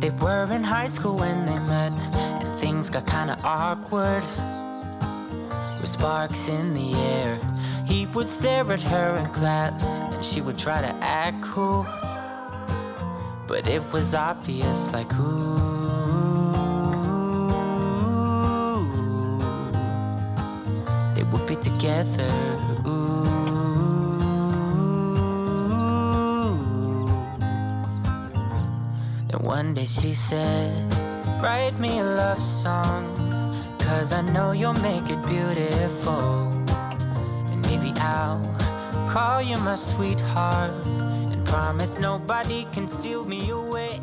They were in high school when they met, and things got kinda awkward. With sparks in the air, he would stare at her in class, and she would try to act cool. But it was obvious, like, ooh, they would be together, ooh. And one day she said, write me a love song, 'cause I know you'll make it beautiful. And maybe I'll call you my sweetheart, and promise nobody can steal me away.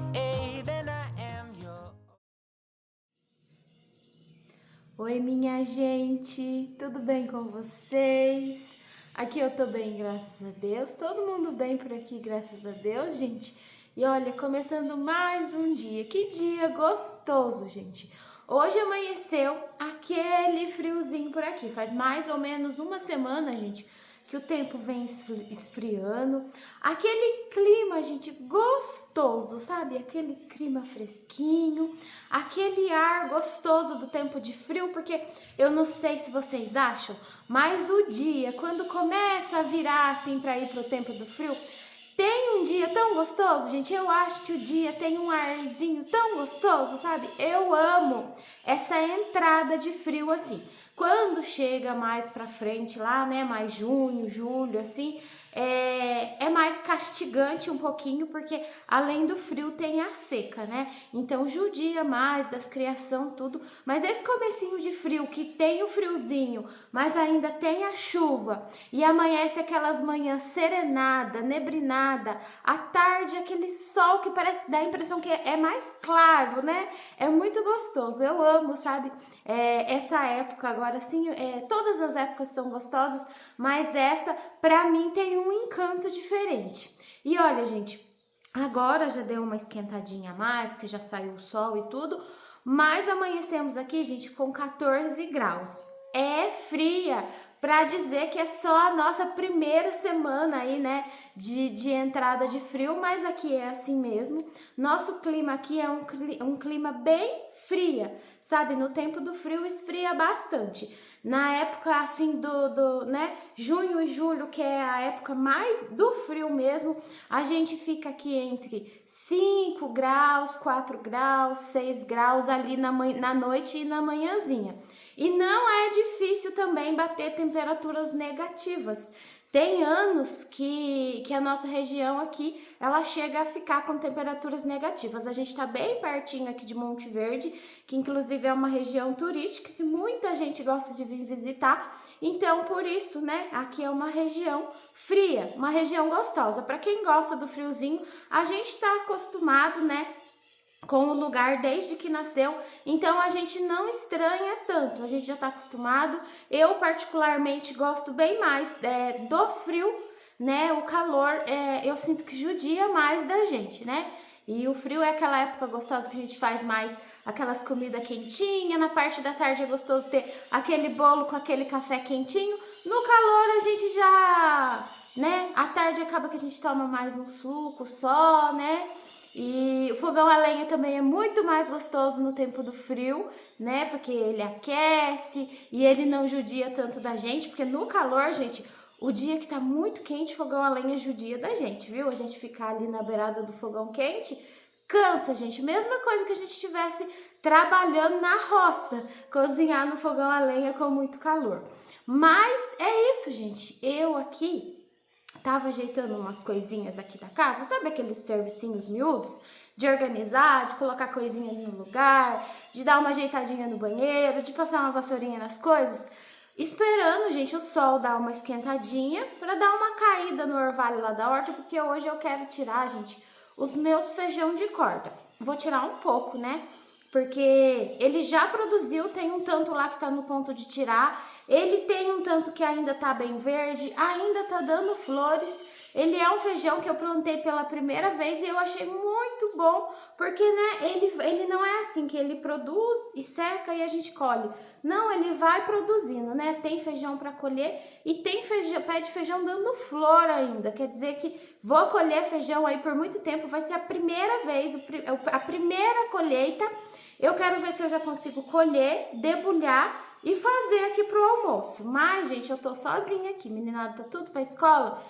Then I am your... Oi, minha gente, tudo bem com vocês? Aqui eu tô bem, graças a Deus. Todo mundo bem por aqui, graças a Deus, gente. E olha, começando mais um dia. Que dia gostoso, gente. Hoje amanheceu aquele friozinho por aqui. Faz mais ou menos uma semana, gente, que o tempo vem esfriando. Aquele clima, gente, gostoso, sabe? Aquele clima fresquinho, aquele ar gostoso do tempo de frio, porque eu não sei se vocês acham, mas o dia, quando começa a virar assim para ir pro tempo do frio, tem um dia tão gostoso, gente. Eu acho que o dia tem um arzinho tão gostoso, sabe? Eu amo essa entrada de frio assim. Quando chega mais pra frente lá, né, mais junho, julho, assim, é mais castigante um pouquinho, porque além do frio tem a seca, né? Então judia mais das criação, tudo. Mas esse comecinho de frio, que tem o friozinho, mas ainda tem a chuva, e amanhece aquelas manhãs serenada, nebrinada, à tarde aquele sol que parece, dá a impressão que é mais claro, né? É muito gostoso, eu amo, sabe? Essa época agora, assim, todas as épocas são gostosas, mas essa, pra mim, tem um encanto diferente. E olha, gente, agora já deu uma esquentadinha a mais, porque já saiu o sol e tudo, mas amanhecemos aqui, gente, com 14 graus. É fria, pra dizer que é só a nossa primeira semana aí, né, de entrada de frio, mas aqui é assim mesmo. Nosso clima aqui é um clima bem fria, sabe? No tempo do frio esfria bastante. Na época assim né, junho e julho, que é a época mais do frio mesmo, a gente fica aqui entre 5 graus, 4 graus, 6 graus ali na noite e na manhãzinha. E não é difícil também bater temperaturas negativas. Tem anos que a nossa região aqui, ela chega a ficar com temperaturas negativas. A gente está bem pertinho aqui de Monte Verde, que inclusive é uma região turística que muita gente gosta de vir visitar. Então, por isso, né, aqui é uma região fria, uma região gostosa. Para quem gosta do friozinho, a gente está acostumado, né, com o lugar desde que nasceu, então a gente não estranha tanto, a gente já tá acostumado. Eu particularmente gosto bem mais do frio, né? O calor, eu sinto que judia mais da gente, né? E o frio é aquela época gostosa que a gente faz mais aquelas comidas quentinhas, na parte da tarde é gostoso ter aquele bolo com aquele café quentinho. No calor a gente já, né? À tarde acaba que a gente toma mais um suco só, né? E o fogão a lenha também é muito mais gostoso no tempo do frio, né? Porque ele aquece e ele não judia tanto da gente, porque no calor, gente, o dia que tá muito quente, o fogão a lenha judia da gente, viu? A gente ficar ali na beirada do fogão quente, cansa, gente. Mesma coisa que a gente estivesse trabalhando na roça, cozinhar no fogão a lenha com muito calor. Mas é isso, gente. Eu aqui tava ajeitando umas coisinhas aqui da casa, sabe aqueles servicinhos miúdos? De organizar, de colocar coisinha no lugar, de dar uma ajeitadinha no banheiro, de passar uma vassourinha nas coisas. Esperando, gente, o sol dar uma esquentadinha para dar uma caída no orvalho lá da horta, porque hoje eu quero tirar, gente, os meus feijão de corda. Vou tirar um pouco, né? Porque ele já produziu, tem um tanto lá que tá no ponto de tirar, ele tem um tanto que ainda tá bem verde, ainda tá dando flores, Ele é um feijão que eu plantei pela primeira vez e eu achei muito bom, porque, né, ele não é assim que ele produz e seca e a gente colhe. Não, ele vai produzindo, né? Tem feijão para colher e tem pé de feijão dando flor ainda. Quer dizer que vou colher feijão aí por muito tempo, vai ser a primeira vez, a primeira colheita. Eu quero ver se eu já consigo colher, debulhar e fazer aqui pro almoço. Mas, gente, eu tô sozinha aqui, meninada tá tudo pra escola,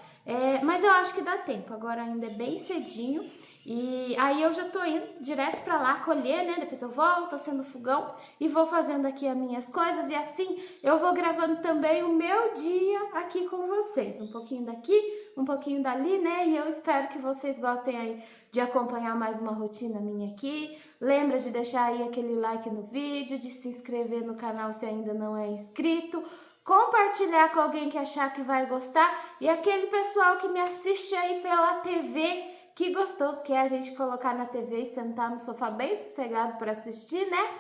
mas eu acho que dá tempo. Agora ainda é bem cedinho e aí eu já tô indo direto pra lá colher, né? Depois eu volto, acendo o fogão e vou fazendo aqui as minhas coisas. E assim eu vou gravando também o meu dia aqui com vocês. Um pouquinho daqui, um pouquinho dali, né? E eu espero que vocês gostem aí de acompanhar mais uma rotina minha aqui. Lembra de deixar aí aquele like no vídeo, de se inscrever no canal se ainda não é inscrito, compartilhar com alguém que achar que vai gostar e aquele pessoal que me assiste aí pela TV. Que gostoso que é a gente colocar na TV e sentar no sofá bem sossegado para assistir, né?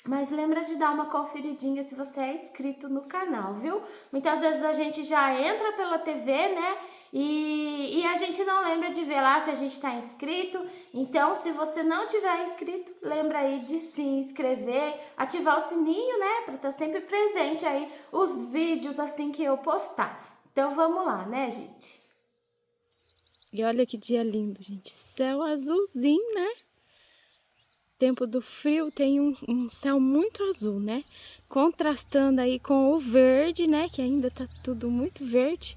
Mas lembra de dar uma conferidinha se você é inscrito no canal, viu? Muitas vezes a gente já entra pela TV, né? E a gente não lembra de ver lá se a gente está inscrito. Então, se você não tiver inscrito, lembra aí de se inscrever, ativar o sininho, né? Para estar sempre presente aí os vídeos assim que eu postar. Então, vamos lá, né, gente? E olha que dia lindo, gente. Céu azulzinho, né? Tempo do frio tem um céu muito azul, né? Contrastando aí com o verde, né? Que ainda tá tudo muito verde.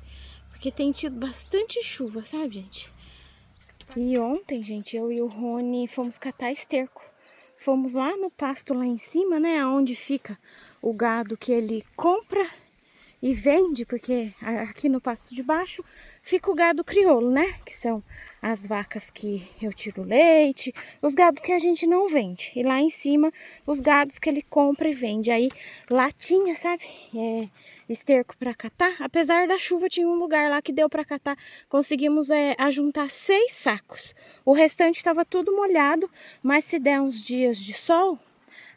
Porque tem tido bastante chuva, sabe, gente? E ontem, gente, eu e o Rony fomos catar esterco. Fomos lá no pasto lá em cima, né? Onde fica o gado que ele compra e vende, porque aqui no pasto de baixo fica o gado crioulo, né? Que são as vacas que eu tiro leite, os gados que a gente não vende. E lá em cima, os gados que ele compra e vende. Aí lá tinha, sabe, esterco para catar. Apesar da chuva, tinha um lugar lá que deu para catar. Conseguimos ajuntar 6 sacos. O restante estava tudo molhado, mas se der uns dias de sol,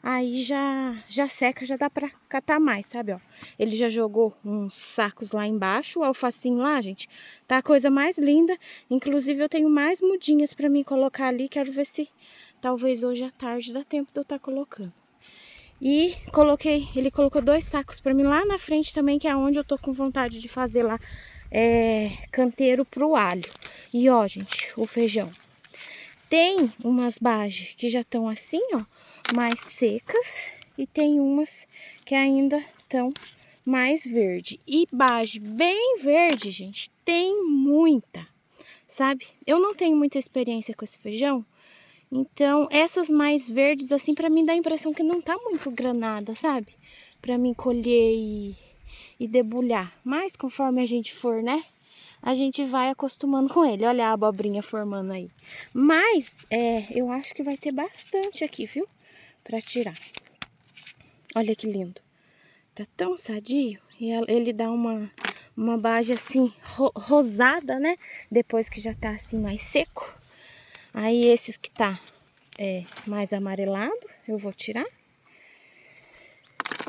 aí já seca, já dá pra catar mais, sabe, ó. Ele já jogou uns sacos lá embaixo, o alfacinho lá, gente, tá a coisa mais linda. Inclusive eu tenho mais mudinhas pra mim colocar ali, quero ver se talvez hoje à tarde dá tempo de eu estar colocando. E ele colocou 2 sacos pra mim lá na frente também, que é onde eu tô com vontade de fazer lá canteiro pro alho. E ó, gente, o feijão. Tem umas bages que já estão assim, ó, mais secas, e tem umas que ainda estão mais verde. E bage bem verde, gente, tem muita, sabe? Eu não tenho muita experiência com esse feijão, então essas mais verdes, assim, pra mim dá a impressão que não tá muito granada, sabe? Pra mim colher e debulhar. Mas conforme a gente for, né, a gente vai acostumando com ele. Olha a abobrinha formando aí. Mas, eu acho que vai ter bastante aqui, viu? Pra tirar. Olha que lindo. Tá tão sadio. E ele dá uma bage assim, rosada, né? Depois que já tá assim mais seco. Aí esses que tá mais amarelado, eu vou tirar.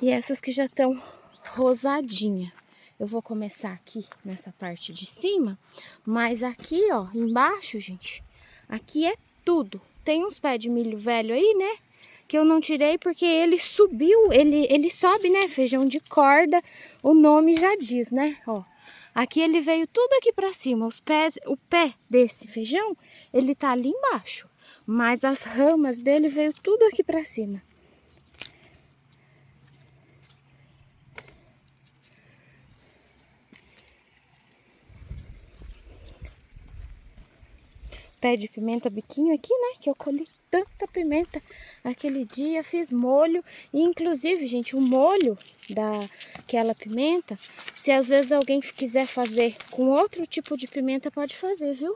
E essas que já estão rosadinha. Eu vou começar aqui nessa parte de cima, mas aqui, ó, embaixo, gente, aqui é tudo. Tem uns pés de milho velho aí, né, que eu não tirei porque ele subiu, ele sobe, né, feijão de corda, o nome já diz, né, ó. Aqui ele veio tudo aqui pra cima, o pé desse feijão, ele tá ali embaixo, mas as ramas dele veio tudo aqui pra cima. Pé de pimenta biquinho aqui, né? Que eu colhi tanta pimenta aquele dia, fiz molho. E inclusive, gente, o molho daquela pimenta, se às vezes alguém quiser fazer com outro tipo de pimenta, pode fazer, viu?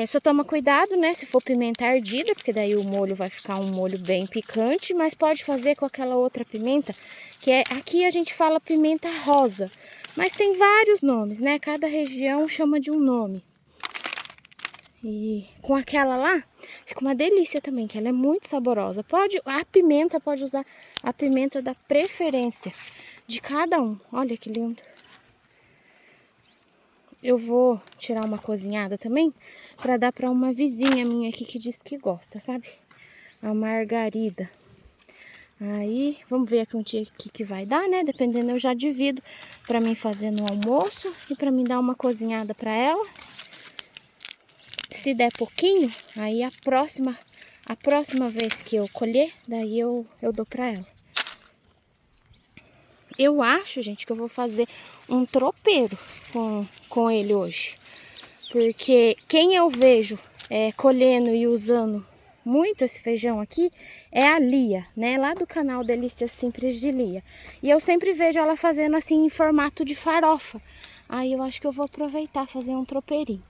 Só toma cuidado, né? Se for pimenta ardida, porque daí o molho vai ficar um molho bem picante. Mas pode fazer com aquela outra pimenta, que aqui a gente fala pimenta rosa. Mas tem vários nomes, né? Cada região chama de um nome. E com aquela lá, fica uma delícia também, que ela é muito saborosa. A pimenta pode usar a pimenta da preferência de cada um. Olha que lindo. eu vou tirar uma cozinhada também para dar para uma vizinha minha aqui que diz que gosta, sabe? A Margarida. Aí, vamos ver aqui um dia que vai dar, né? Dependendo, eu já divido para mim fazer no almoço e para mim dar uma cozinhada para ela. Se der pouquinho, aí a próxima vez que eu colher, daí eu dou para ela. Eu acho, gente, que eu vou fazer um tropeiro com ele hoje. Porque quem eu vejo colhendo e usando muito esse feijão aqui é a Lia, né? Lá do canal Delícias Simples de Lia. E eu sempre vejo ela fazendo assim em formato de farofa. Aí eu acho que eu vou aproveitar fazer um tropeirinho.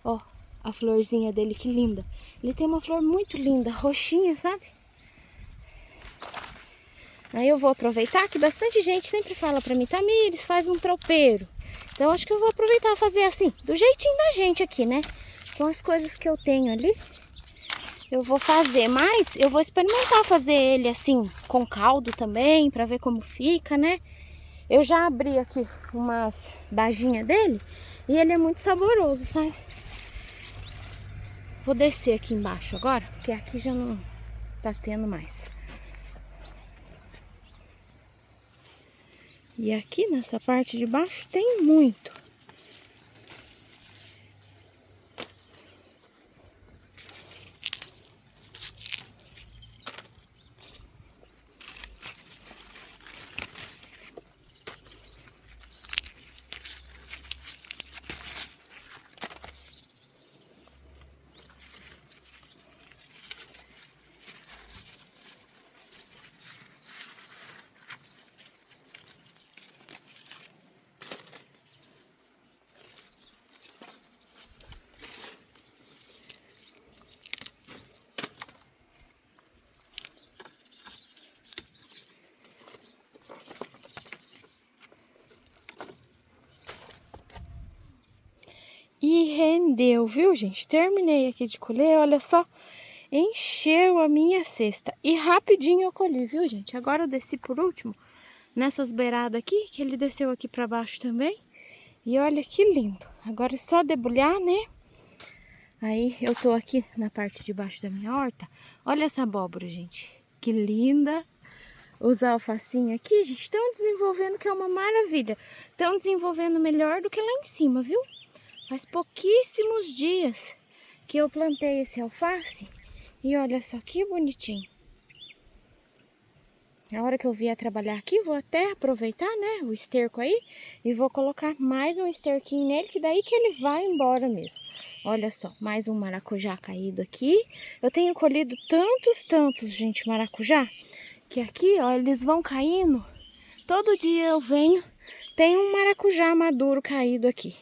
Ó, a florzinha dele, que linda. Ele tem uma flor muito linda, roxinha, sabe? Aí eu vou aproveitar que bastante gente sempre fala pra mim, Tamires, faz um tropeiro. Então acho que eu vou aproveitar e fazer assim, do jeitinho da gente aqui, né? Com as coisas que eu tenho ali, eu vou fazer. Mas eu vou experimentar fazer ele assim, com caldo também, pra ver como fica, né? Eu já abri aqui umas bajinhas dele e ele é muito saboroso, sabe? Vou descer aqui embaixo agora, porque aqui já não tá tendo mais. E aqui nessa parte de baixo tem muito. E rendeu, viu, gente? Terminei aqui de colher, olha só. Encheu a minha cesta. E rapidinho eu colhi, viu, gente? Agora eu desci por último, nessas beiradas aqui, que ele desceu aqui pra baixo também. E olha que lindo. Agora é só debulhar, né? Aí eu tô aqui na parte de baixo da minha horta. Olha essa abóbora, gente. Que linda. Os alfacinhos aqui, gente, estão desenvolvendo, que é uma maravilha. Estão desenvolvendo melhor do que lá em cima, viu? Faz pouquíssimos dias que eu plantei esse alface e olha só que bonitinho. A hora que eu vier trabalhar aqui, vou até aproveitar, né, o esterco aí e vou colocar mais um esterquinho nele, que daí que ele vai embora mesmo. Olha só, mais um maracujá caído aqui. Eu tenho colhido tantos, gente, maracujá, que aqui, ó, eles vão caindo. Todo dia eu venho, tem um maracujá maduro caído aqui.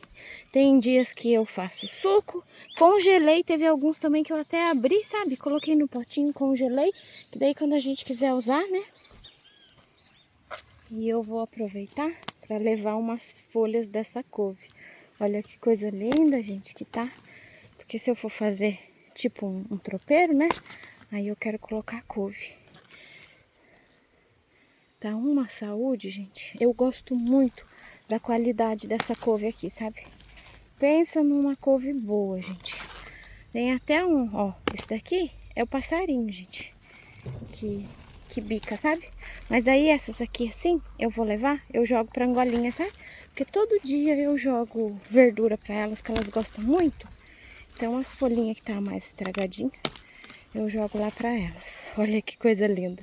Tem dias que eu faço suco, congelei, teve alguns também que eu até abri, sabe? Coloquei no potinho, congelei, que daí quando a gente quiser usar, né? E eu vou aproveitar para levar umas folhas dessa couve. Olha que coisa linda, gente, que tá. Porque se eu for fazer tipo um tropeiro, né? Aí eu quero colocar couve. Tá uma saúde, gente. Eu gosto muito da qualidade dessa couve aqui, sabe? Pensa numa couve boa, gente. Tem até um, ó, esse daqui é o passarinho, gente, que bica, sabe? Mas aí essas aqui assim, eu vou levar, eu jogo pra Angolinha, sabe? Porque todo dia eu jogo verdura pra elas, que elas gostam muito. Então as folhinhas que tá mais estragadinhas, eu jogo lá pra elas. Olha que coisa linda.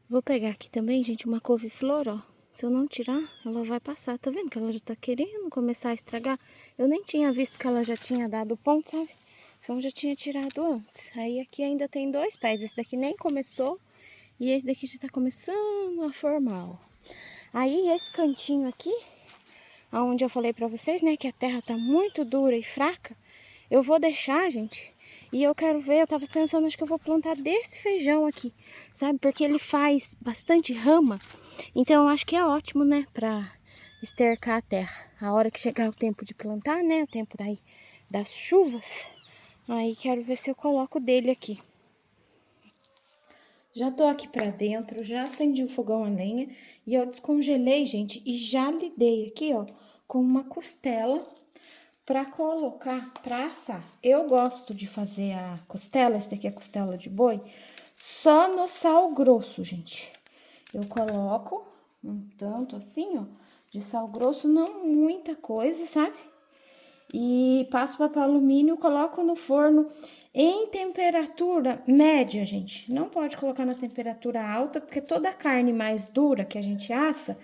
Vou pegar aqui também, gente, uma couve-flor, ó. Se eu não tirar, ela vai passar. Tá vendo que ela já tá querendo começar a estragar? Eu nem tinha visto que ela já tinha dado ponto, sabe? Então já tinha tirado antes. Aí aqui ainda tem 2 pés. Esse daqui nem começou e esse daqui já tá começando a formar, ó. Aí esse cantinho aqui, onde eu falei pra vocês, né, que a terra tá muito dura e fraca, eu vou deixar, gente. E eu quero ver, eu tava pensando, acho que eu vou plantar desse feijão aqui, sabe? Porque ele faz bastante rama. Então eu acho que é ótimo, né? Pra estercar a terra. A hora que chegar o tempo de plantar, né? O tempo daí das chuvas. Aí quero ver se eu coloco dele aqui. Já tô aqui pra dentro, já acendi o fogão a lenha e eu descongelei, gente, e já lidei aqui, ó, com uma costela pra colocar, pra assar. Eu gosto de fazer a costela, esse daqui é costela de boi, só no sal grosso, gente. Eu coloco um tanto assim, ó, de sal grosso, não muita coisa, sabe? E passo papel alumínio, coloco no forno em temperatura média, gente. Não pode colocar na temperatura alta, porque toda a carne mais dura que a gente assa,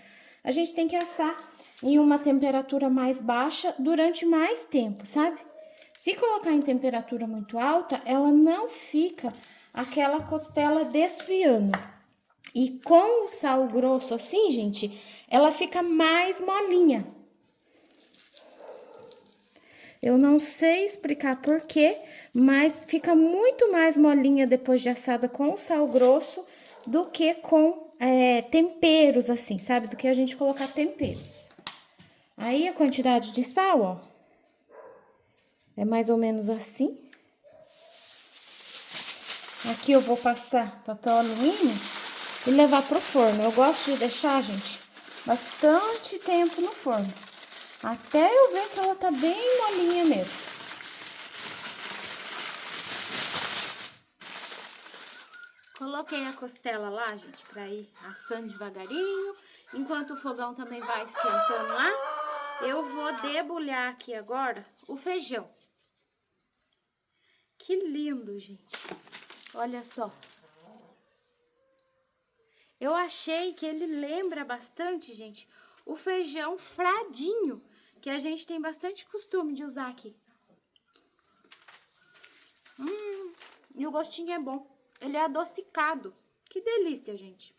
a gente tem que assar em uma temperatura mais baixa durante mais tempo, sabe? Se colocar em temperatura muito alta, ela não fica aquela costela desfiando. E com o sal grosso assim, gente, ela fica mais molinha. Eu não sei explicar por quê, mas fica muito mais molinha depois de assada com o sal grosso do que com temperos, assim, sabe? Do que a gente colocar temperos. Aí, a quantidade de sal, ó, é mais ou menos assim. Aqui eu vou passar papel alumínio e levar pro forno. Eu gosto de deixar, gente, bastante tempo no forno. Até eu ver que ela tá bem molinha mesmo. Coloquei a costela lá, gente, pra ir assando devagarinho. Enquanto o fogão também vai esquentando lá, eu vou debulhar aqui agora o feijão. Que lindo, gente. Olha só. Eu achei que ele lembra bastante, gente, o feijão fradinho, que a gente tem bastante costume de usar aqui. E o gostinho é bom. Ele é adocicado. Que delícia, gente.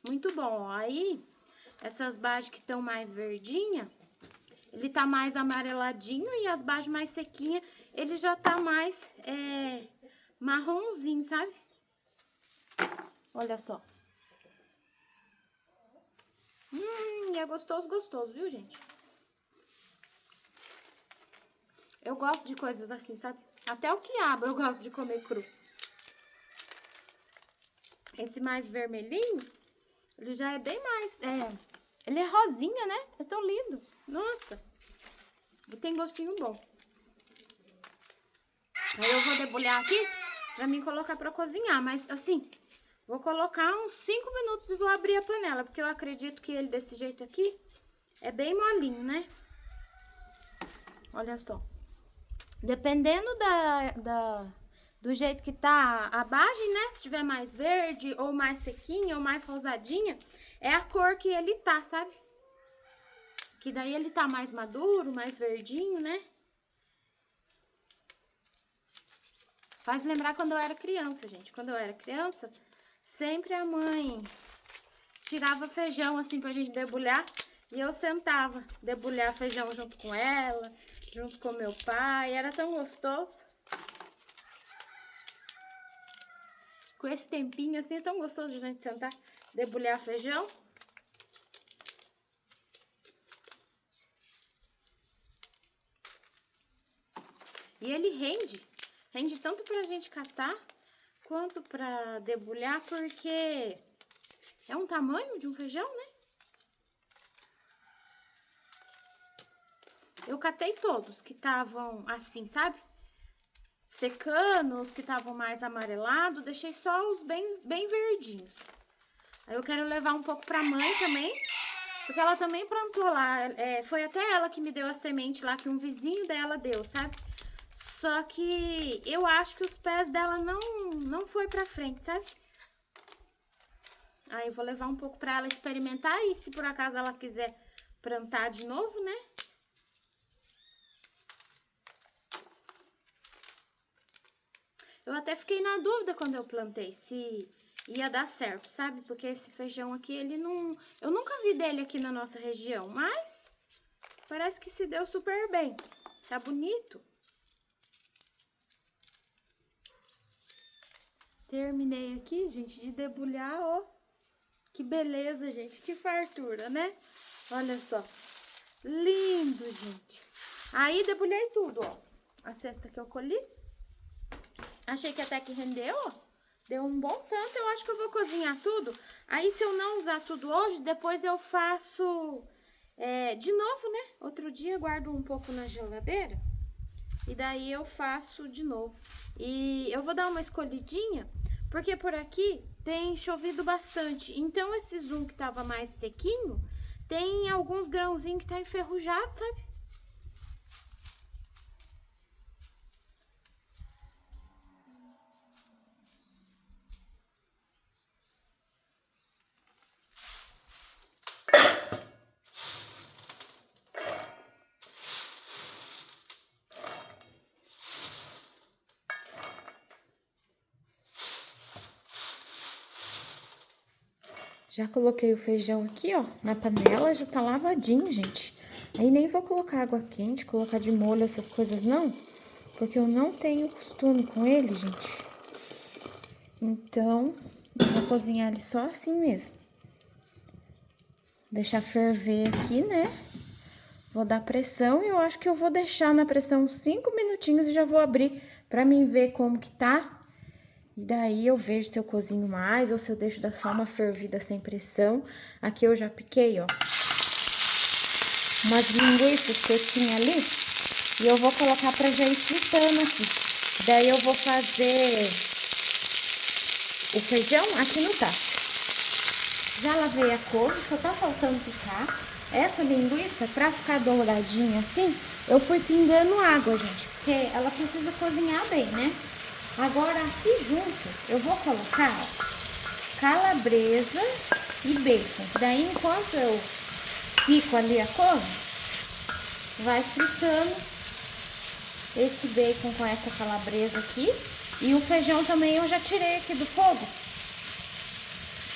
Muito bom, ó. Aí, essas bages que estão mais verdinha, ele tá mais amareladinho, e as bages mais sequinha, ele já tá mais marronzinho, sabe? Olha só. E é gostoso, gostoso, viu, gente? Eu gosto de coisas assim, sabe? Até o quiabo eu gosto de comer cru. Esse mais vermelhinho, ele já é bem mais... ele é rosinha, né? É tão lindo. Nossa. E tem gostinho bom. Aí eu vou debulhar aqui pra mim colocar pra cozinhar. Mas, assim, vou colocar uns 5 minutos e vou abrir a panela. Porque eu acredito que ele desse jeito aqui é bem molinho, né? Olha só. Dependendo do jeito que tá a bagem, né? Se tiver mais verde, ou mais sequinha, ou mais rosadinha, é a cor que ele tá, sabe? Que daí ele tá mais maduro, mais verdinho, né? Faz lembrar quando eu era criança, gente. Quando eu era criança, sempre a mãe tirava feijão, assim, pra gente debulhar. E eu sentava debulhar feijão junto com ela, junto com meu pai. Era tão gostoso. Com esse tempinho, assim, é tão gostoso de a gente sentar, debulhar feijão. E ele rende tanto pra gente catar, quanto pra debulhar, porque é um tamanho de um feijão, né? Eu catei todos que estavam assim, sabe? Secando, os que estavam mais amarelados, deixei só os bem verdinhos. Aí eu quero levar um pouco pra mãe também, porque ela também plantou lá. Foi até ela que me deu a semente lá, que um vizinho dela deu, sabe? Só que eu acho que os pés dela não foi pra frente, sabe? Aí eu vou levar um pouco pra ela experimentar, e se por acaso ela quiser plantar de novo, né? Eu até fiquei na dúvida quando eu plantei, se ia dar certo, sabe? Porque esse feijão aqui, ele não... Eu nunca vi dele aqui na nossa região, mas parece que se deu super bem. Tá bonito. Terminei aqui, gente, de debulhar, ó. Que beleza, gente, que fartura, né? Olha só. Lindo, gente. Aí, debulhei tudo, ó. A cesta que eu colhi. Achei que até que rendeu, ó. Deu um bom tanto, eu acho que eu vou cozinhar tudo. Aí, se eu não usar tudo hoje, depois eu faço de novo, né? Outro dia, guardo um pouco na geladeira. E daí eu faço de novo. E eu vou dar uma escolhidinha, porque por aqui tem chovido bastante. Então, esse zoom que tava mais sequinho, tem alguns grãozinhos que tá enferrujado, sabe? Já coloquei o feijão aqui, ó, na panela, já tá lavadinho, gente. Aí nem vou colocar água quente, colocar de molho, essas coisas não, porque eu não tenho costume com ele, gente. Então, eu vou cozinhar ele só assim mesmo. Deixar ferver aqui, né? Vou dar pressão e eu acho que eu vou deixar na pressão uns 5 minutinhos e já vou abrir pra mim ver como que tá. E daí eu vejo se eu cozinho mais ou se eu deixo dar só uma fervida sem pressão. Aqui eu já piquei, ó, umas linguiças que eu tinha ali. E eu vou colocar pra já ir fritando aqui. Daí eu vou fazer o feijão aqui no tacho. Já lavei a couve, só tá faltando picar. Essa linguiça, pra ficar douradinha assim, eu fui pingando água, gente. Porque ela precisa cozinhar bem, né? Agora, aqui junto, eu vou colocar, ó, calabresa e bacon. Daí, enquanto eu pico ali a couve, vai fritando esse bacon com essa calabresa aqui. E o feijão também eu já tirei aqui do fogo.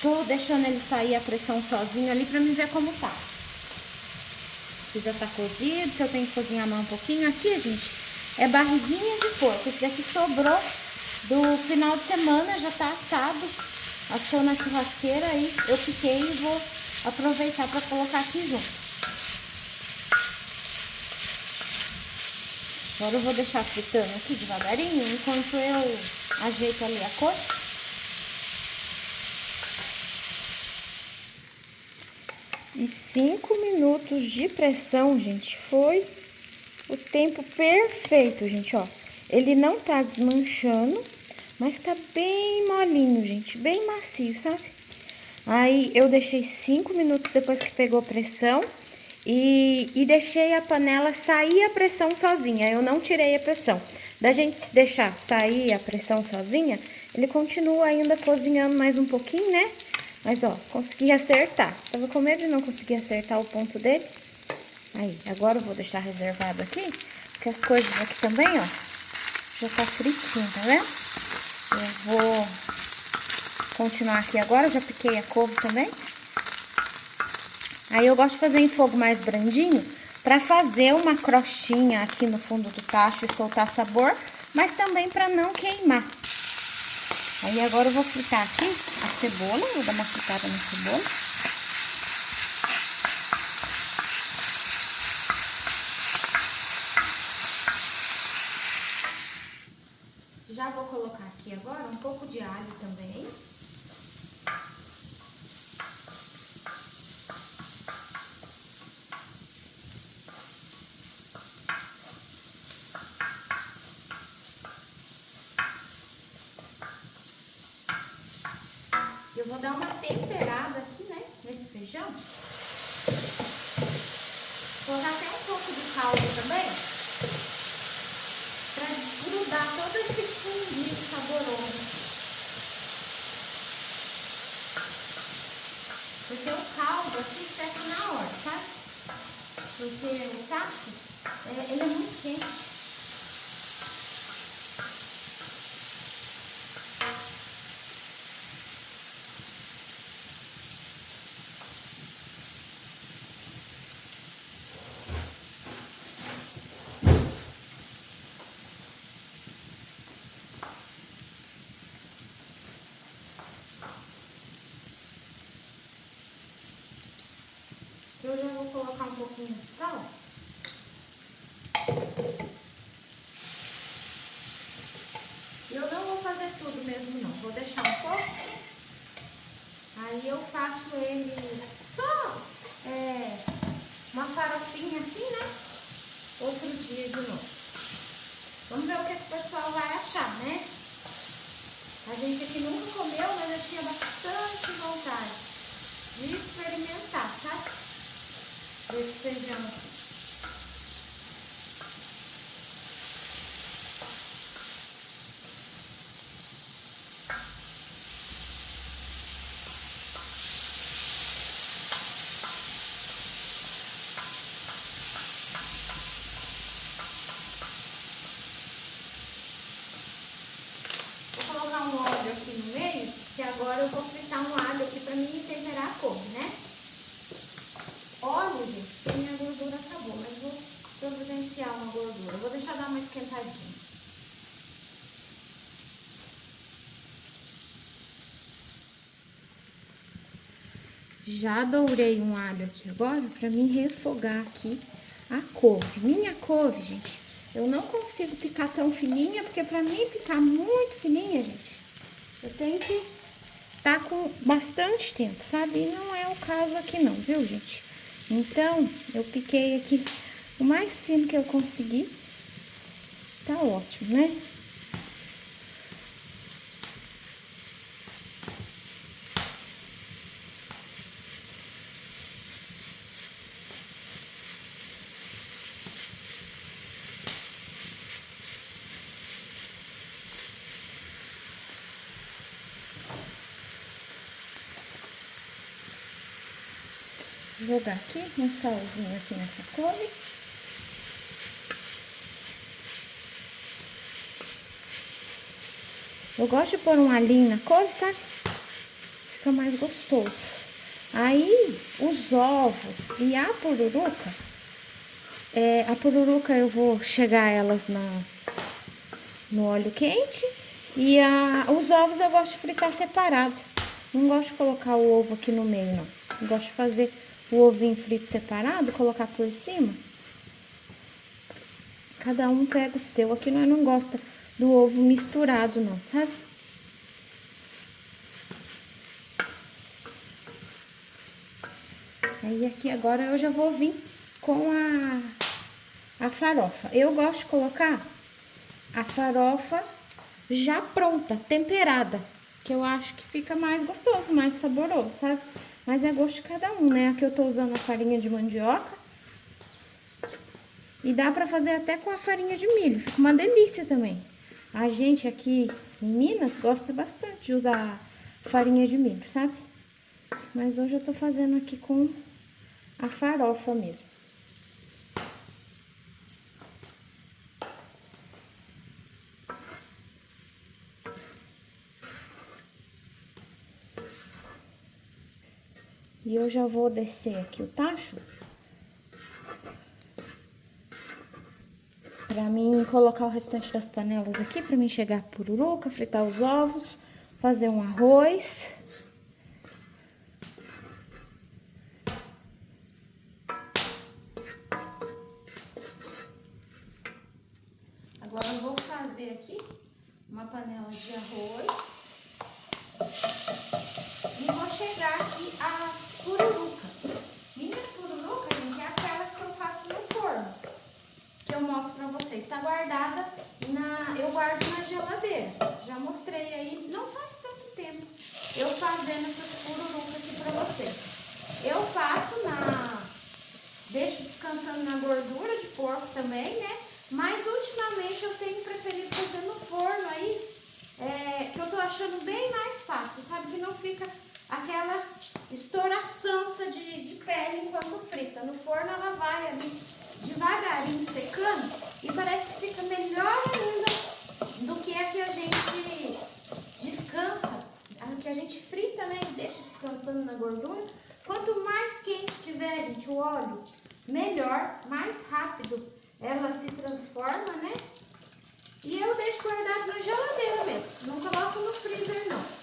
Tô deixando ele sair a pressão sozinho ali pra mim ver como tá. Se já tá cozido, se eu tenho que cozinhar mais um pouquinho. Aqui, gente, é barriguinha de porco. Esse daqui sobrou do final de semana, já tá assado, assou na churrasqueira, aí eu piquei e vou aproveitar para colocar aqui junto. Agora eu vou deixar fritando aqui devagarinho, enquanto eu ajeito ali a cor. E 5 minutos de pressão, gente, foi o tempo perfeito, gente, ó. Ele não tá desmanchando, mas tá bem molinho, gente, bem macio, sabe? Aí eu deixei 5 minutos depois que pegou pressão e deixei a panela sair a pressão sozinha. Eu não tirei a pressão. Da gente deixar sair a pressão sozinha, ele continua ainda cozinhando mais um pouquinho, né? Mas ó, consegui acertar. Tava com medo de não conseguir acertar o ponto dele. Aí, agora eu vou deixar reservado aqui, porque as coisas aqui também, ó, já tá fritinho, tá vendo? Eu vou continuar aqui agora, já piquei a couve também. Aí eu gosto de fazer em fogo mais brandinho, pra fazer uma crostinha aqui no fundo do tacho e soltar sabor, mas também pra não queimar. Aí agora eu vou fritar aqui a cebola, vou dar uma fritada na cebola. Já vou colocar aqui agora um pouco de alho também. Eu vou dar uma temperada aqui, né, nesse feijão. Vou colocar até um pouco de caldo também, pra desgrudar todo esse fundinho saboroso. Porque o caldo aqui seca na hora, sabe? Porque o tacho, ele é muito quente. Eu já vou colocar um pouquinho de sal. Eu não outro dia de novo. Vamos ver o que o pessoal vai achar, né? A gente aqui nunca comeu, mas eu tinha bastante vontade de experimentar, sabe? Desse feijão aqui. Vou colocar um óleo aqui no meio, que agora eu vou fritar um alho aqui pra mim temperar a couve, né? Óleo, gente, porque minha gordura acabou, mas vou providenciar uma gordura. Vou deixar dar uma esquentadinha. Já dourei um alho aqui agora pra mim refogar aqui a couve. Minha couve, gente, eu não consigo picar tão fininha, porque pra mim picar muito fininha, gente, eu tenho que estar com bastante tempo, sabe? E não é o caso aqui não, viu, gente? Então, eu piquei aqui o mais fino que eu consegui. Tá ótimo, né? Vou jogar aqui um salzinho aqui nessa couve. Eu gosto de pôr um alhinho na couve, sabe? Fica mais gostoso. Aí, os ovos e a pururuca eu vou chegar elas no óleo quente. E os ovos eu gosto de fritar separado. Não gosto de colocar o ovo aqui no meio, não. Eu gosto de fazer o ovinho frito separado, colocar por cima. Cada um pega o seu. Aqui nós não gosta do ovo misturado, não, sabe? Aí aqui agora eu já vou vir com a farofa. Eu gosto de colocar a farofa já pronta, temperada, que eu acho que fica mais gostoso, mais saboroso, sabe? Mas é gosto de cada um, né? Aqui eu tô usando a farinha de mandioca. E dá pra fazer até com a farinha de milho, fica uma delícia também. A gente aqui em Minas gosta bastante de usar farinha de milho, sabe? Mas hoje eu tô fazendo aqui com a farofa mesmo. E eu já vou descer aqui o tacho pra mim colocar o restante das panelas aqui, pra mim chegar a pururuca, fritar os ovos, fazer um arroz. Agora eu vou fazer aqui uma panela de arroz. E vou chegar aqui as pururucas. Minhas pururucas, gente, é aquelas que eu faço no forno. Que eu mostro pra vocês. Tá guardada eu guardo na geladeira. Já mostrei aí, não faz tanto tempo, eu fazendo essas pururucas aqui pra vocês. Eu faço deixo descansando na gordura de porco também, né? Mas ultimamente eu tenho preferido fazer no forno aí, que eu tô achando bem mais fácil, sabe? Que não fica aquela estouraçança de pele enquanto frita. No forno ela vai ali devagarinho secando e parece que fica melhor ainda do que a que a gente descansa, a que a gente frita, né? E deixa descansando na gordura. Quanto mais quente tiver, gente, o óleo, melhor, mais rápido ela se transforma, né? E eu deixo guardado na geladeira mesmo, não coloco no freezer, não.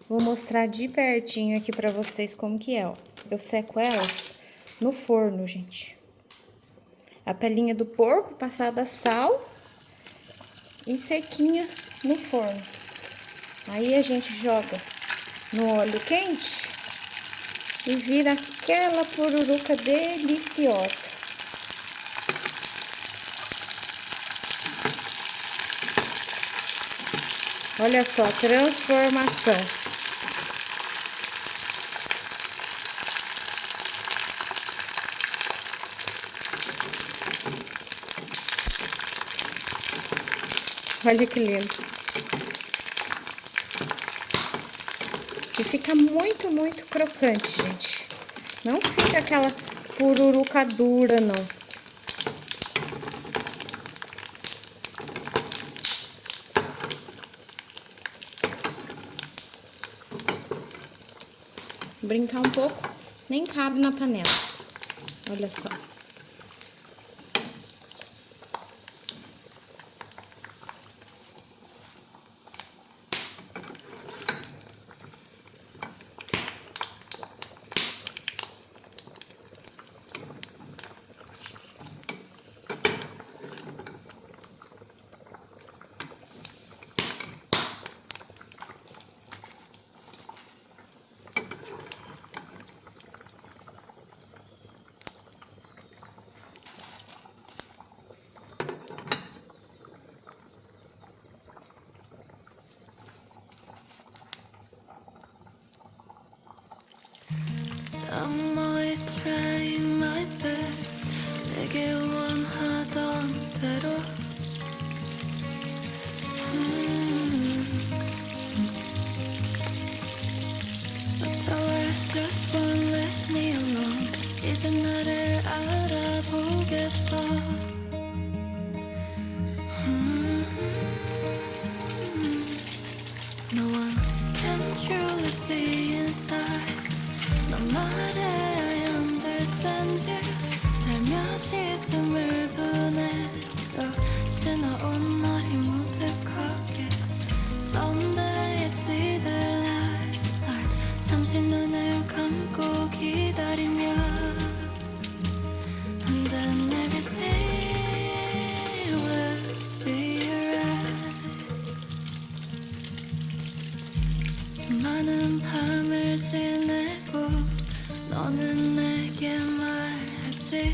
Vou mostrar de pertinho aqui pra vocês como que é, ó. Eu seco elas no forno, gente. A pelinha do porco passada a sal e sequinha no forno. Aí a gente joga no óleo quente e vira aquela pururuca deliciosa. Olha só a transformação. Olha que lindo. E fica muito, muito crocante, gente. Não fica aquela pururuca dura, não. Brincar um pouco, nem cabe na panela. Olha só. I'm always trying my best. 내게 원하던 대로. But the world just won't let me alone. 이제 나를 알아보겠어. No one can truly see inside. 너 말해 I understand you. 살며시 숨을 보내고 지나온 날이 무색하게 Someday I see the light. 잠시 눈을 감고 기다리며 And then everything will be alright. 수많은 밤을 지내고 너는 내게 말했지.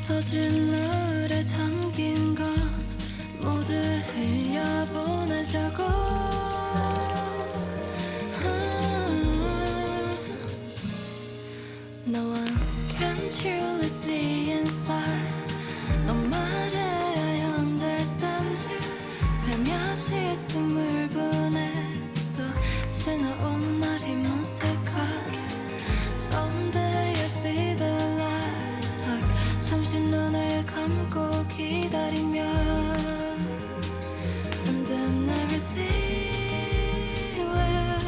부서진 노래 담긴 건 모두 흘려보내자고. No one can truly see inside. 너 말해 I understand you. 살며시 숨을 보내도 지나온 날이 무색하게 Someday I see the light. 잠시 눈을 감고 기다리며 And then everything will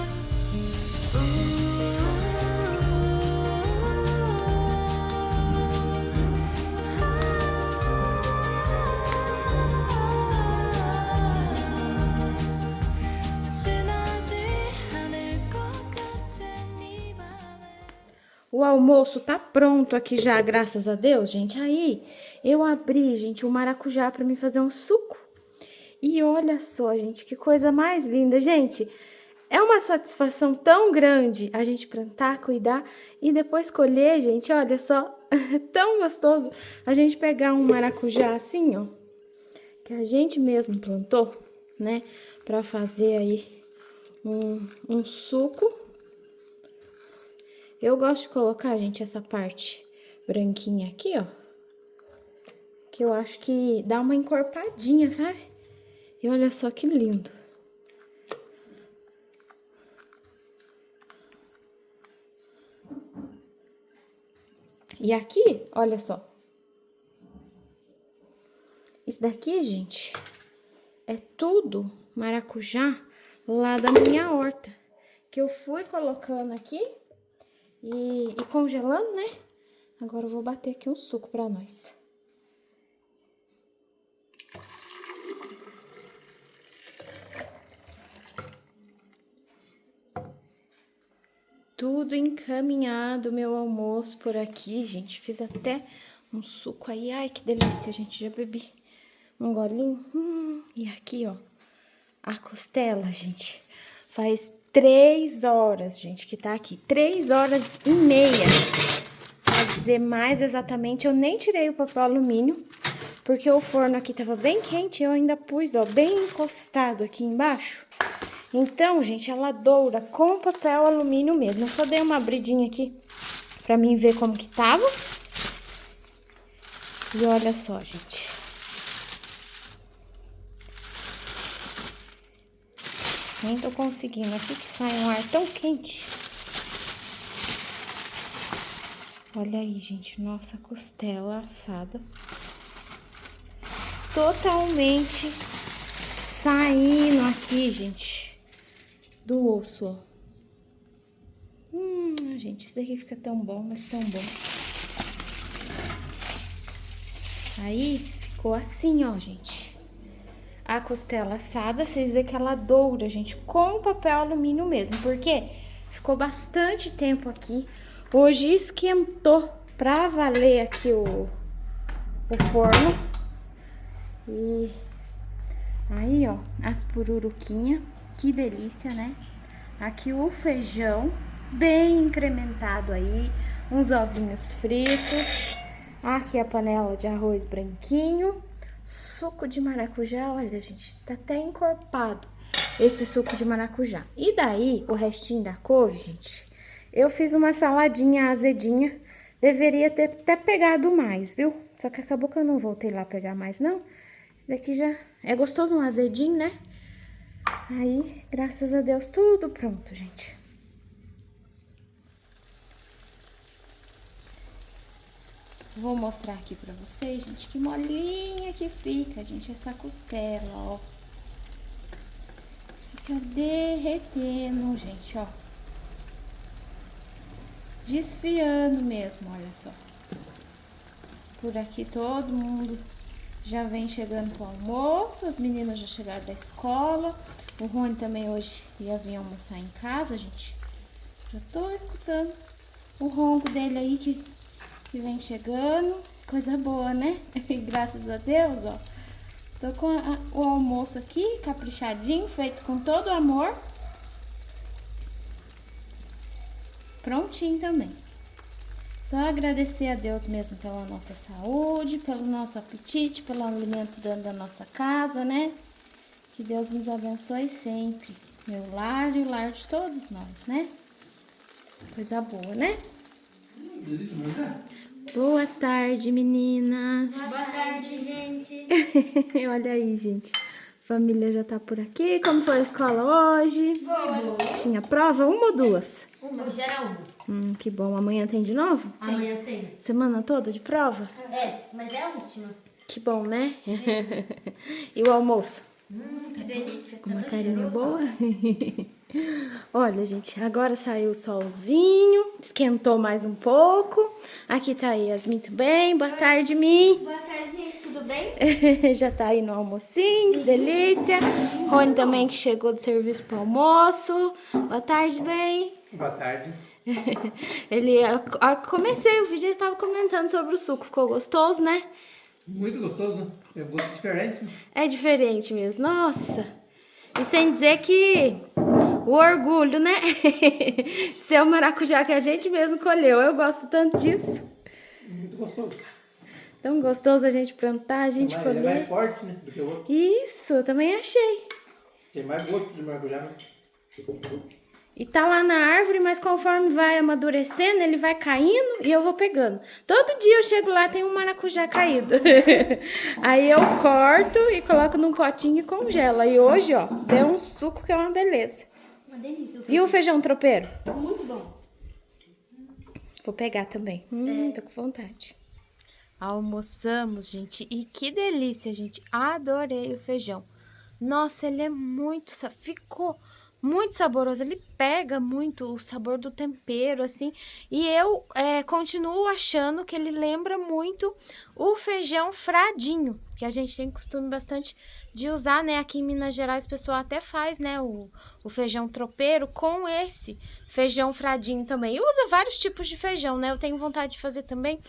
O almoço tá pronto aqui já, graças a Deus, gente. Aí, eu abri, gente, o maracujá pra me fazer um suco. E olha só, gente, que coisa mais linda. Gente, é uma satisfação tão grande a gente plantar, cuidar e depois colher, gente. Olha só, é tão gostoso a gente pegar um maracujá assim, ó, que a gente mesmo plantou, né, pra fazer aí um suco. Eu gosto de colocar, gente, essa parte branquinha aqui, ó. Que eu acho que dá uma encorpadinha, sabe? E olha só que lindo. E aqui, olha só. Isso daqui, gente, é tudo maracujá lá da minha horta. Que eu fui colocando aqui. E congelando, né? Agora eu vou bater aqui um suco pra nós. tudo encaminhado, meu almoço por aqui, gente. Fiz até um suco aí. Ai, que delícia, gente. Já bebi um golinho. E aqui, ó, a costela, gente. Faz 3 horas, gente, que tá aqui. 3h30. Pra dizer mais exatamente, eu nem tirei o papel alumínio, porque o forno aqui tava bem quente e eu ainda pus, ó, bem encostado aqui embaixo. Então, gente, ela doura com papel alumínio mesmo. Eu só dei uma abridinha aqui pra mim ver como que tava. E olha só, gente. Nem tô conseguindo aqui que sai um ar tão quente. Olha aí, gente, nossa costela assada. Totalmente saindo aqui, gente, do osso, ó. Gente, isso daqui fica tão bom, mas tão bom. Aí, ficou assim, ó, gente. A costela assada, vocês veem que ela doura, gente, com papel alumínio mesmo. Porque ficou bastante tempo aqui. Hoje esquentou pra valer aqui o forno. E aí, ó, as pururuquinhas. Que delícia, né? Aqui o feijão bem incrementado aí. Uns ovinhos fritos. Aqui a panela de arroz branquinho. Suco de maracujá, olha, gente, tá até encorpado esse suco de maracujá. E daí, o restinho da couve, gente, eu fiz uma saladinha azedinha. Deveria ter até pegado mais, viu? Só que acabou que eu não voltei lá pegar mais, não. Esse daqui já é gostoso, um azedinho, né? Aí, graças a Deus, tudo pronto, gente. Vou mostrar aqui pra vocês, gente, que molinha que fica, gente, essa costela, ó. Fica derretendo, gente, ó. Desfiando mesmo, olha só. Por aqui todo mundo já vem chegando pro almoço, as meninas já chegaram da escola. O Rony também hoje ia vir almoçar em casa, gente. Já tô escutando o ronco dele aí que vem chegando. Coisa boa, né? Graças a Deus, ó. Tô com o almoço aqui, caprichadinho, feito com todo amor. Prontinho também. Só agradecer a Deus mesmo pela nossa saúde, pelo nosso apetite, pelo alimento dentro da nossa casa, né? Que Deus nos abençoe sempre. Meu lar e o lar de todos nós, né? Coisa boa, né? Boa tarde, meninas. Boa tarde, gente. Olha aí, gente. A família já tá por aqui. Como foi a escola hoje? Boa. Tinha prova? Uma ou duas? Hoje era uma. Que bom. Amanhã tem de novo? Amanhã tem. Semana toda de prova? É, mas é a última. Que bom, né? E o almoço? Que delícia. Com uma carinha boa? Olha, gente, agora saiu o solzinho, esquentou mais um pouco. Aqui tá a Yasmin também. Boa tarde, Mi. Boa tarde, gente. Tudo bem? Já tá aí no almocinho, que delícia. Rony também que chegou do serviço pro almoço. Boa tarde, bem. Boa tarde. A hora que comecei o vídeo, ele tava comentando sobre o suco. Ficou gostoso, né? Muito gostoso, né? É um gosto diferente. É diferente mesmo. Nossa. E sem dizer que o orgulho, né? Ser o maracujá que a gente mesmo colheu. Eu gosto tanto disso. Muito gostoso. Tão gostoso a gente plantar, a gente Ele é colher. mais forte, né? Do que o outro. Isso, eu também achei. Tem mais gosto de maracujá, né? E tá lá na árvore, mas conforme vai amadurecendo, ele vai caindo e eu vou pegando. Todo dia eu chego lá, tem um maracujá caído. Aí eu corto e coloco num potinho e congelo. E hoje, ó, deu um suco que é uma beleza. Uma delícia. E o feijão tropeiro? Muito bom. Vou pegar também. Tô com vontade. Almoçamos, gente. E que delícia, gente. Adorei o feijão. Nossa, ele é muito... Ficou muito saboroso. Ele pega muito o sabor do tempero, assim. E eu continuo achando que ele lembra muito o feijão fradinho, que a gente tem costume bastante de usar, né? Aqui em Minas Gerais o pessoal até faz, né? O feijão tropeiro com esse feijão fradinho também. E usa vários tipos de feijão, né? Eu tenho vontade de fazer também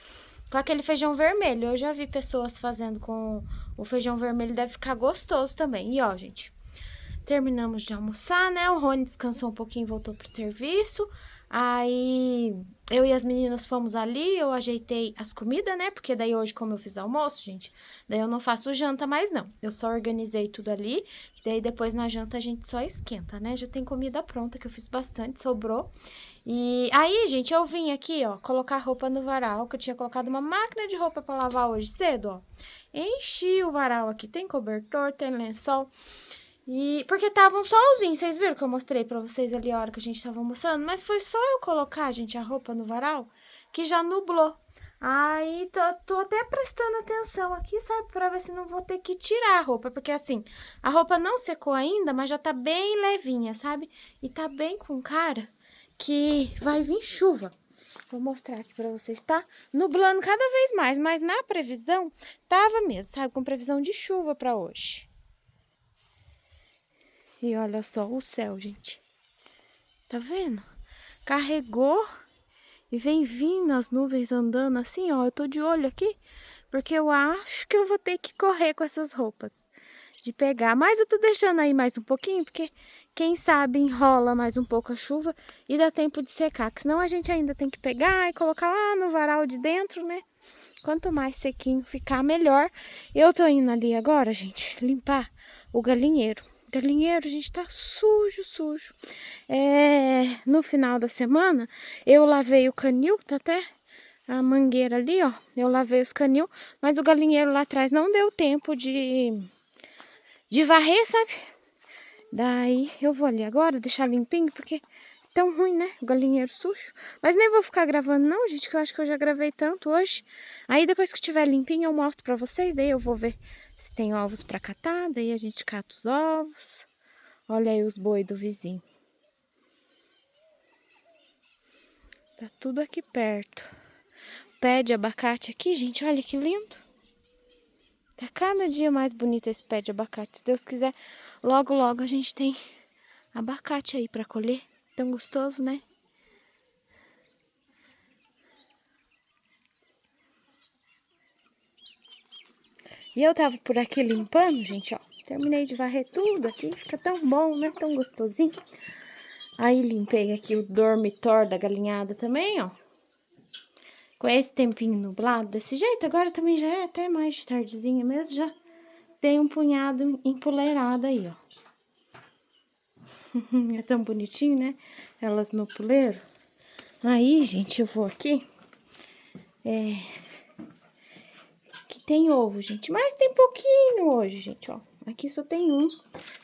com aquele feijão vermelho. Eu já vi pessoas fazendo com o feijão vermelho, deve ficar gostoso também. E ó, gente, terminamos de almoçar, né? O Rony descansou um pouquinho e voltou pro serviço. Aí eu e as meninas fomos ali, eu ajeitei as comidas, né? Porque daí hoje, como eu fiz almoço, gente, daí eu não faço janta mais não. Eu só organizei tudo ali, e daí depois na janta a gente só esquenta, né? Já tem comida pronta, que eu fiz bastante, sobrou. E aí, gente, eu vim aqui, ó, colocar roupa no varal, que eu tinha colocado uma máquina de roupa pra lavar hoje cedo, ó. Enchi o varal aqui, tem cobertor, tem lençol. E porque tava um solzinho, vocês viram que eu mostrei pra vocês ali a hora que a gente tava almoçando? Mas foi só eu colocar, gente, a roupa no varal, que já nublou. Aí tô até prestando atenção aqui, sabe? Pra ver se não vou ter que tirar a roupa. Porque assim, a roupa não secou ainda, mas já tá bem levinha, sabe? E tá bem com cara que vai vir chuva. Vou mostrar aqui pra vocês, tá nublando cada vez mais, mas na previsão tava mesmo, sabe? Com previsão de chuva pra hoje. E olha só o céu, gente. Tá vendo? Carregou e vem vindo as nuvens andando assim, ó. Eu tô de olho aqui, porque eu acho que eu vou ter que correr com essas roupas. De pegar. Mas eu tô deixando aí mais um pouquinho, porque quem sabe enrola mais um pouco a chuva e dá tempo de secar. Que senão a gente ainda tem que pegar e colocar lá no varal de dentro, né? Quanto mais sequinho ficar, melhor. Eu tô indo ali agora, gente, limpar o galinheiro. Galinheiro, gente, tá sujo, sujo. No final da semana, eu lavei o canil, tá até a mangueira ali, ó. Eu lavei os canil, mas o galinheiro lá atrás não deu tempo de varrer, sabe? Daí eu vou ali agora, deixar limpinho, porque é tão ruim, né? O galinheiro sujo. Mas nem vou ficar gravando não, gente, que eu acho que eu já gravei tanto hoje. Aí depois que estiver limpinho eu mostro pra vocês, daí eu vou ver se tem ovos pra catar, daí a gente cata os ovos. Olha aí os boi do vizinho. Tá tudo aqui perto. Pé de abacate aqui, gente, olha que lindo. Tá cada dia mais bonito esse pé de abacate. Se Deus quiser, logo, logo a gente tem abacate aí pra colher. Tão gostoso, né? E eu tava por aqui limpando, gente, ó. Terminei de varrer tudo aqui. Fica tão bom, né? Tão gostosinho. Aí limpei aqui o dormitório da galinhada também, ó. Com esse tempinho nublado desse jeito, agora também já é até mais de tardezinha mesmo, já tem um punhado empoleirado aí, ó. É tão bonitinho, né? Elas no puleiro. Aí, gente, eu vou aqui. Que tem ovo, gente. Mas tem pouquinho hoje, gente, ó. Aqui só tem um.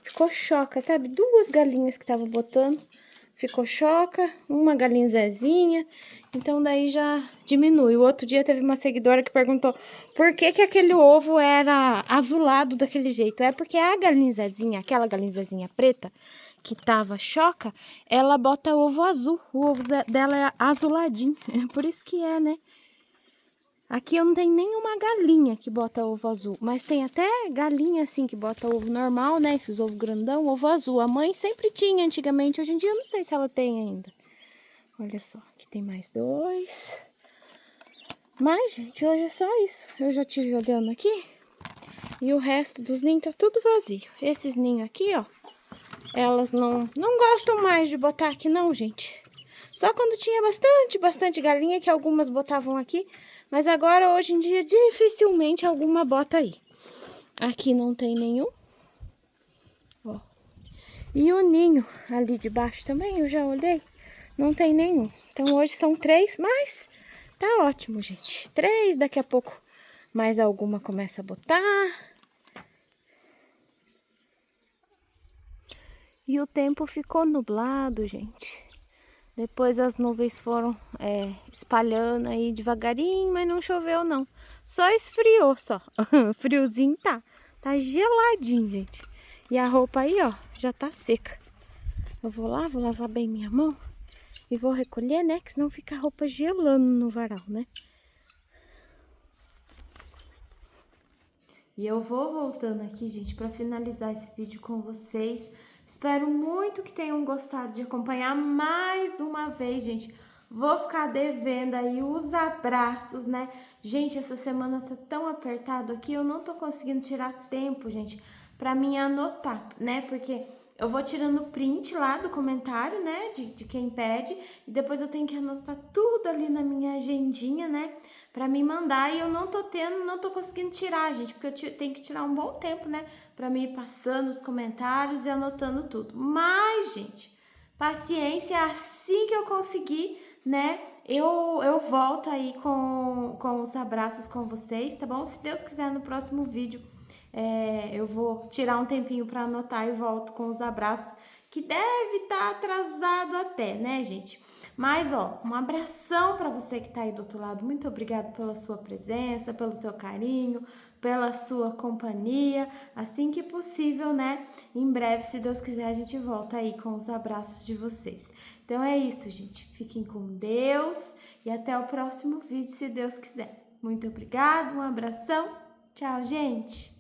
Ficou choca, sabe? 2 galinhas que estavam botando. Ficou choca. Uma galinha Zezinha. Então, daí já diminui. O outro dia teve uma seguidora que perguntou por que aquele ovo era azulado daquele jeito. É porque a galinha Zezinha, aquela galinha Zezinha preta, que tava choca, ela bota ovo azul. O ovo dela é azuladinho. É por isso que é, né? Aqui eu não tenho nenhuma galinha que bota ovo azul. Mas tem até galinha assim que bota ovo normal, né? Esses ovos grandão, ovo azul. A mãe sempre tinha antigamente. Hoje em dia eu não sei se ela tem ainda. Olha só, aqui tem mais 2. Mas, gente, hoje é só isso. Eu já estive olhando aqui. E o resto dos ninhos tá tudo vazio. Esses ninhos aqui, ó. Elas não gostam mais de botar aqui não, gente. Só quando tinha bastante galinha que algumas botavam aqui. Mas agora, hoje em dia, dificilmente alguma bota aí. Aqui não tem nenhum. Ó. E o ninho ali de baixo também, eu já olhei. Não tem nenhum. Então, hoje são 3, mas tá ótimo, gente. 3, daqui a pouco mais alguma começa a botar. E o tempo ficou nublado, gente. Depois as nuvens foram espalhando aí devagarinho, mas não choveu não. Só esfriou, só. Friozinho tá. Tá geladinho, gente. E a roupa aí, ó, já tá seca. Eu vou lá, vou lavar bem minha mão e vou recolher, né? Que senão fica a roupa gelando no varal, né? E eu vou voltando aqui, gente, para finalizar esse vídeo com vocês. Espero muito que tenham gostado de acompanhar mais uma vez, gente. Vou ficar devendo aí os abraços, né? Gente, essa semana tá tão apertado aqui, eu não tô conseguindo tirar tempo, gente, pra mim anotar, né? Porque eu vou tirando print lá do comentário, né, de quem pede, e depois eu tenho que anotar tudo ali na minha agendinha, né, pra me mandar, e eu não tô conseguindo tirar, gente, porque eu tenho que tirar um bom tempo, né, pra me ir passando os comentários e anotando tudo. Mas, gente, paciência, assim que eu conseguir, né, eu volto aí com os abraços com vocês, tá bom? Se Deus quiser, no próximo vídeo eu vou tirar um tempinho para anotar e volto com os abraços, que deve estar atrasado até, né, gente? Mas, ó, um abração para você que tá aí do outro lado. Muito obrigada pela sua presença, pelo seu carinho, pela sua companhia. Assim que possível, né? Em breve, se Deus quiser, a gente volta aí com os abraços de vocês. Então é isso, gente. Fiquem com Deus e até o próximo vídeo, se Deus quiser. Muito obrigada, um abração. Tchau, gente!